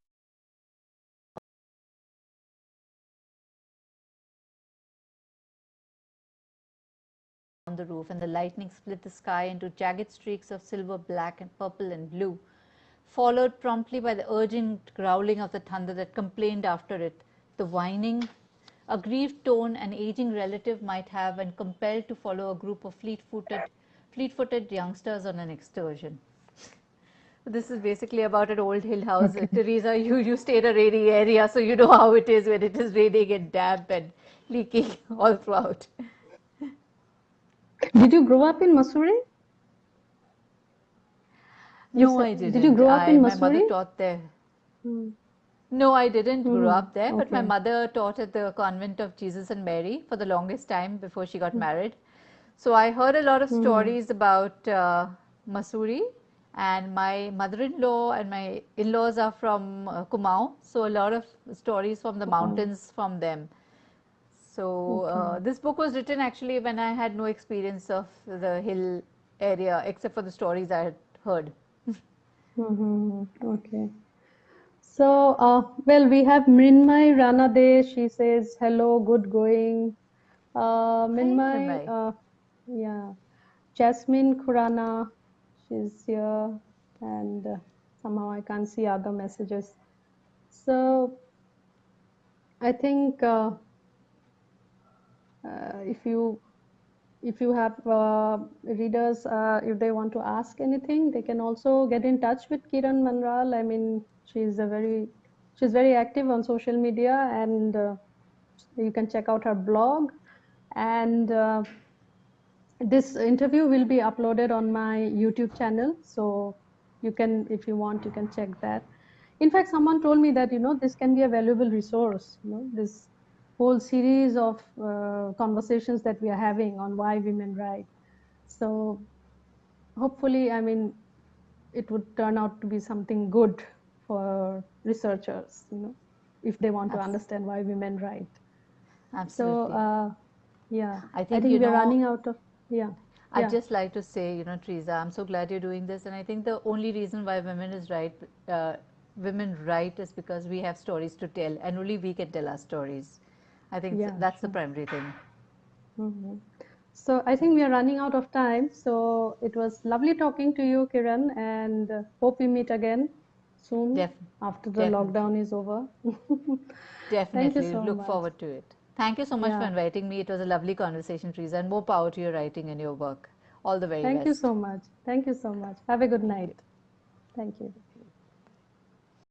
on the roof, and the lightning split the sky into jagged streaks of silver, black, and purple and blue, followed promptly by the urgent growling of the thunder that complained after it, the whining, a grieved tone an aging relative might have when compelled to follow a group of fleet-footed youngsters on an excursion. This is basically about an old hill house.
Okay.
Teresa, you stay in a rainy area, so you know how it is when it is raining and damp and leaking all throughout.
Did you grow up in Mussoorie?
No, I didn't.
Did you grow up in
My
Mussoorie?
mother taught there.
Hmm.
No, I didn't grow up there, but my
Okay.
mother taught at the Convent of Jesus and Mary for the longest time before she got married. So I heard a lot of stories about Mussoorie, and my mother-in-law and my in-laws are from Kumaon, so a lot of stories from the mountains from them. So
Okay.
this book was written actually when I had no experience of the hill area except for the stories I had heard.
Okay. So, well, we have Mrinmay Ranade. She says, hello, good going.
Hi,
Mrinmay,
Mrinmay.
yeah. Jasmine Khurana, she's here. And somehow I can't see other messages. So, I think if you have readers, if they want to ask anything, they can also get in touch with Kiran Manral. I mean, she's very active on social media, and you can check out her blog. And this interview will be uploaded on my YouTube channel, so you can, if you want, you can check that. In fact, someone told me that this can be a valuable resource. This whole series of conversations that we are having on why women write. So hopefully, I mean, it would turn out to be something good for researchers, if they want to understand why women write. So
Absolutely.
yeah,
I
I
think,
think we are running out of, yeah.
I'd just like to say, Teresa, I'm so glad you're doing this, and I think the only reason why women write is because we have stories to tell, and only we can tell our stories. I think
Yeah,
that's the
sure.
primary thing.
So I think we are running out of time. So it was lovely talking to you, Kiran, and hope we meet again soon
Def
after the
Definitely.
lockdown is over. Thank you
Definitely.
so
Look
much.
forward to it. Thank you so much for
Yeah,
inviting me. It was a lovely conversation, Teresa, and more power to your writing and your work. All the very
thank you
best.
so much. Thank you so much. Have a good
Thank you.
night. Thank you.